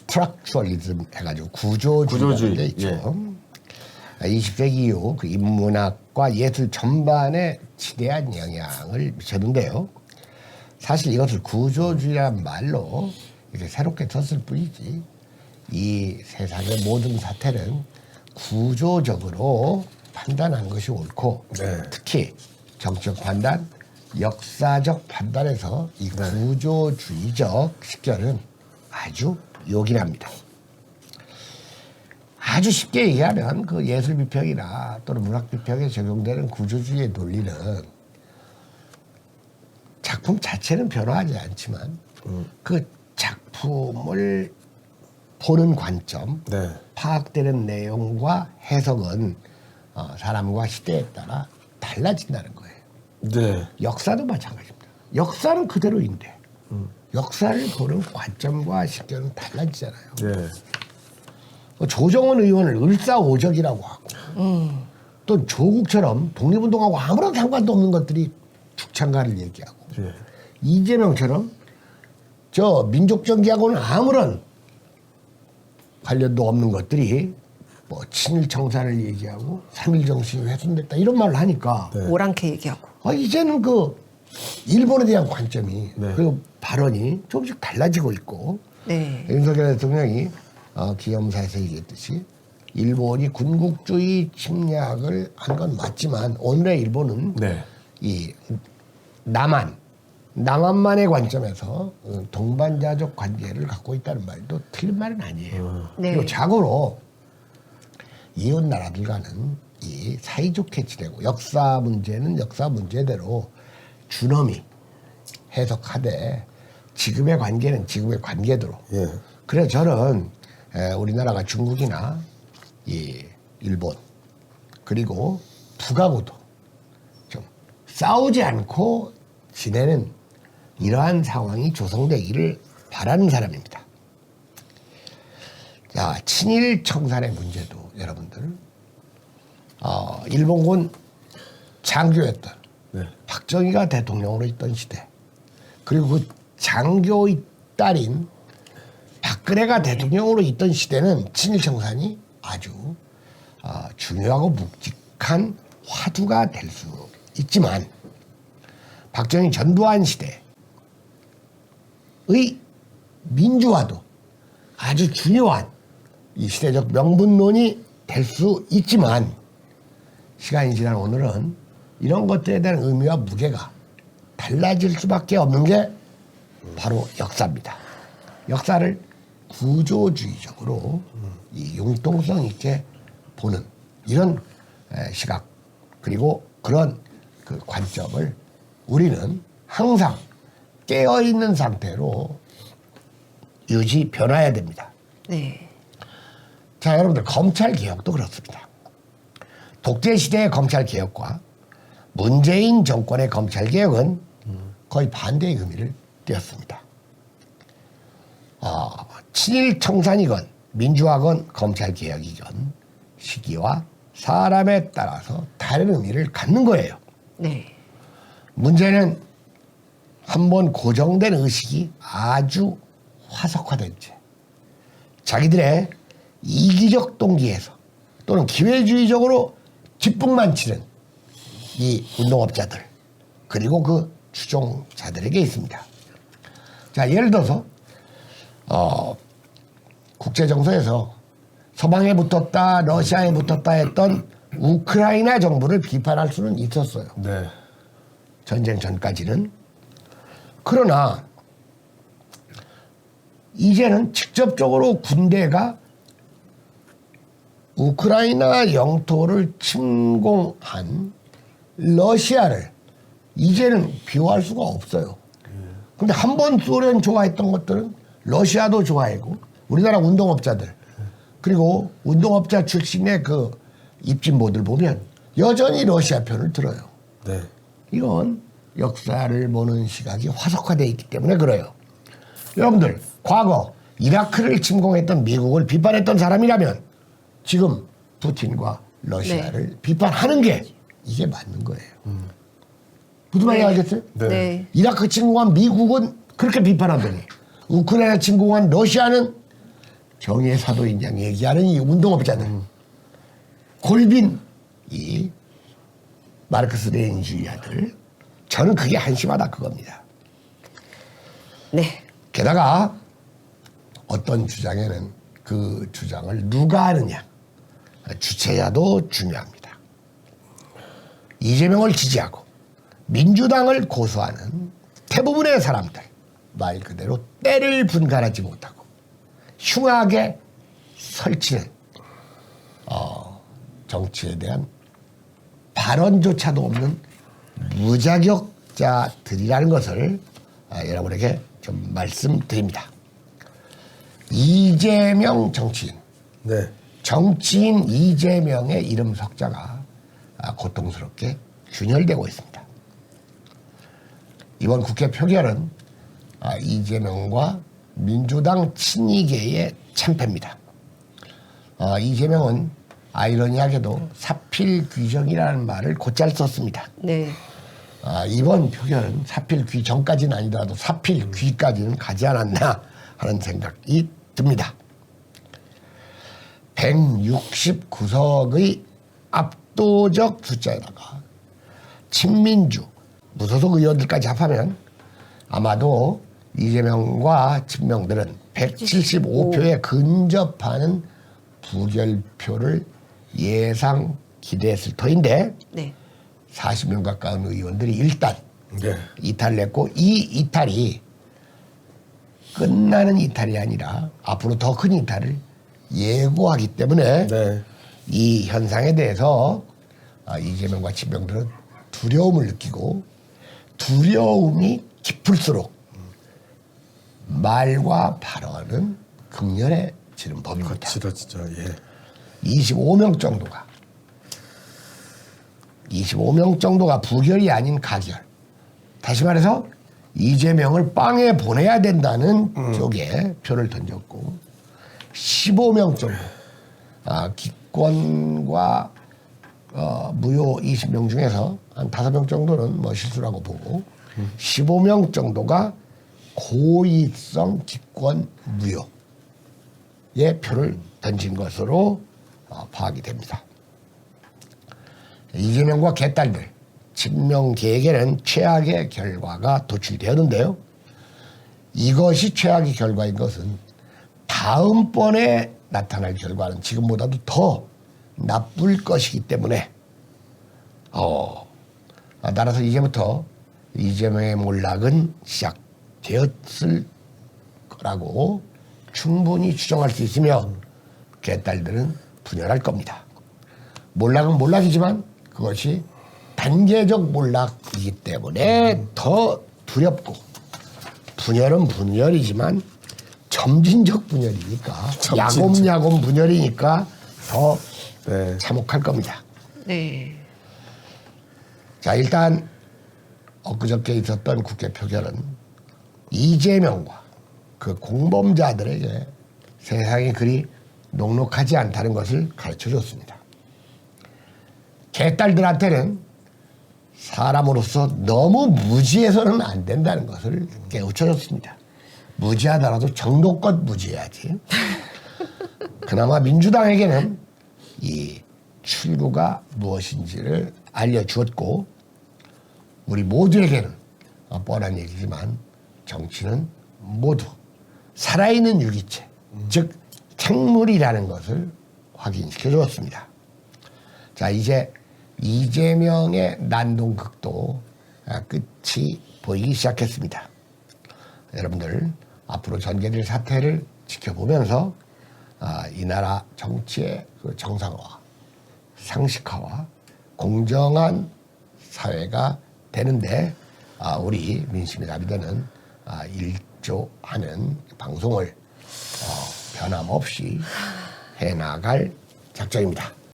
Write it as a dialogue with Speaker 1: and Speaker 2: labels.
Speaker 1: 스트럭처리즘 해가지고 구조주의라는 게 있죠. 20세기 이후 그 인문학과 예술 전반에 지대한 영향을 미쳤는데요. 사실 이것을 구조주의라는 말로 이렇게 새롭게 썼을 뿐이지 이 세상의 모든 사태는 구조적으로 판단하는 것이 옳고 특히 정치적 판단, 역사적 판단에서 이 구조주의적 식견은 아주 요긴합니다. 아주 쉽게 얘기하면 그 예술 비평이나 또는 문학 비평에 적용되는 구조주의의 논리는 작품 자체는 변화하지 않지만 그 작품을 보는 관점, 파악되는 내용과 해석은 사람과 시대에 따라 달라진다는 거예요. 역사도 마찬가지입니다. 역사는 그대로인데 역사를 보는 관점과 식견은 달라지잖아요. 조정원 의원을 을사오적이라고 하고 또 조국처럼 독립운동하고 아무런 상관도 없는 것들이 죽창가를 얘기하고 이재명처럼 저 민족정기하고는 아무런 관련도 없는 것들이 뭐 친일청산을 얘기하고 3.1 정신이 훼손됐다 이런 말을 하니까
Speaker 2: 오랑캐 얘기하고
Speaker 1: 이제는 그 일본에 대한 관점이 그리고 발언이 조금씩 달라지고 있고 윤석열 대통령이 기념사에서 얘기했듯이 일본이 군국주의 침략을 한 건 맞지만 오늘의 일본은 이 남한만의 관점에서 동반자적 관계를 갖고 있다는 말도 틀린 말은 아니에요. 그리고 자고로 이웃 나라들과는 이 사이좋게 지내고 역사 문제는 역사 문제대로 준엄히 해석하되 지금의 관계는 지금의 관계대로. 그래서 저는 우리나라가 중국이나 이 일본 그리고 북하고도 좀 싸우지 않고 지내는 이러한 상황이 조성되기를 바라는 사람입니다. 자, 친일 청산의 문제도 여러분들 일본군 장교였던 박정희가 대통령으로 있던 시대 그리고 그 장교의 딸인 박근혜가 대통령으로 있던 시대는 친일 청산이 아주 중요하고 묵직한 화두가 될 수 있지만 박정희 전두환 시대의 민주화도 아주 중요한 이 시대적 명분론이 될 수 있지만 시간이 지난 오늘은 이런 것들에 대한 의미와 무게가 달라질 수밖에 없는 게 바로 역사입니다. 역사를 구조주의적으로 이 융통성 있게 보는 이런 시각 그리고 그런 그 관점을 우리는 항상 깨어있는 상태로 변화해야 됩니다. 자, 여러분들 검찰개혁도 그렇습니다. 독재시대의 검찰개혁과 문재인 정권의 검찰개혁은 거의 반대의 의미를 띄었습니다. 친일 청산이건 민주화건 검찰개혁이건 시기와 사람에 따라서 다른 의미를 갖는 거예요. 문제는 한번 고정된 의식이 아주 화석화된 채 자기들의 이기적 동기에서 또는 기회주의적으로 뒷북만 치는 이 운동업자들 그리고 그 추종자들에게 있습니다. 자, 예를 들어서 국제정서에서 서방에 붙었다 러시아에 붙었다 했던 우크라이나 정부를 비판할 수는 있었어요. 전쟁 전까지는. 그러나 이제는 직접적으로 군대가 우크라이나 영토를 침공한 러시아를 이제는 비호할 수가 없어요. 근데 한 번 소련 좋아했던 것들은 러시아도 좋아하고 우리나라 운동업자들 그리고 운동업자 출신의 그 입진보들 보면 여전히 러시아 편을 들어요. 이건 역사를 보는 시각이 화석화되어 있기 때문에 그래요. 여러분들 과거 이라크를 침공했던 미국을 비판했던 사람이라면 지금 푸틴과 러시아를 비판하는 게 이게 맞는 거예요. 무슨 말인지 알겠어요? 이라크 침공한 미국은 그렇게 비판하더니 우크라이나 침공한 러시아는 정의의 사도인 양 얘기하는 이 운동업자들. 골빈 이 마르크스 레닌주의자들. 저는 그게 한심하다 그겁니다.
Speaker 2: 네.
Speaker 1: 게다가 어떤 주장에는 그 주장을 누가 하느냐. 주체자도 중요합니다. 이재명을 지지하고 민주당을 고소하는 대부분의 사람들. 말 그대로 때를 분간하지 못하고 흉하게 설치는 정치에 대한 발언조차도 없는 무자격자들이라는 것을 여러분에게 좀 말씀드립니다. 이재명 정치인,
Speaker 3: 네.
Speaker 1: 정치인 이재명의 이름 석자가 고통스럽게 균열되고 있습니다. 이번 국회 표결은 이재명과 민주당 친이계의 참패입니다. 이재명은 아이러니하게도 사필 귀정이라는 말을 곧잘 썼습니다.
Speaker 2: 네.
Speaker 1: 이번 표결은 사필 귀정까지는 아니더라도 사필 귀까지는 가지 않았나 하는 생각이 듭니다. 169석의 압도적 숫자에다가 친민주, 무소속 의원들까지 합하면 아마도 이재명과 친명들은 175표에 근접하는 부결표를 예상 기대했을 터인데
Speaker 2: 네.
Speaker 1: 40명 가까운 의원들이 일단
Speaker 3: 네.
Speaker 1: 이탈을 했고 이 이탈이 끝나는 이탈이 아니라 앞으로 더 큰 이탈을 예고하기 때문에
Speaker 3: 네.
Speaker 1: 이 현상에 대해서 이재명과 친명들은 두려움을 느끼고 두려움이 깊을수록 말과 발언은 극렬해지는 법입니다.
Speaker 3: 거칠어지죠. 예.
Speaker 1: 25명 정도가 부결이 아닌 가결. 다시 말해서 이재명을 빵에 보내야 된다는 쪽에 표를 던졌고 15명 정도 기권과 무효 20명 중에서 한 5명 정도는 뭐 실수라고 보고 15명 정도가 고의성 기권 무효의 표를 던진 것으로 파악이 됩니다. 이재명과 개딸들 친명계에게는 최악의 결과가 도출되었는데요. 이것이 최악의 결과인 것은 다음번에 나타날 결과는 지금보다도 더 나쁠 것이기 때문에 따라서 이제부터 이재명의 몰락은 시작되었을 거라고 충분히 추정할 수 있으며 개딸들은 분열할 겁니다. 몰락은 몰락이지만 그것이 단계적 몰락이기 때문에 더 두렵고 분열은 분열이지만 점진적 분열이니까 야곱야곱 분열이니까 더 참혹할 겁니다.
Speaker 2: 네.
Speaker 1: 자, 일단 엊그저께 있었던 국회 표결은 이재명과 그 공범자들에게 세상이 그리 녹록하지 않다는 것을 가르쳐줬습니다. 개딸들한테는 사람으로서 너무 무지해서는 안 된다는 것을 깨우쳐줬습니다. 무지하더라도 정도껏 무지해야지. 그나마 민주당에게는 이 출구가 무엇인지를 알려주었고 우리 모두에게는 뻔한 얘기지만 정치는 모두 살아있는 유기체, 즉 생물이라는 것을 확인시켜 주었습니다. 자, 이제 이재명의 난동극도 끝이 보이기 시작했습니다. 여러분들 앞으로 전개될 사태를 지켜보면서 이 나라 정치의 그 정상화, 상식화와 공정한 사회가 되는데 우리 민심이 답이되는 일조하는 방송을 변함없이 해나갈 작정입니다.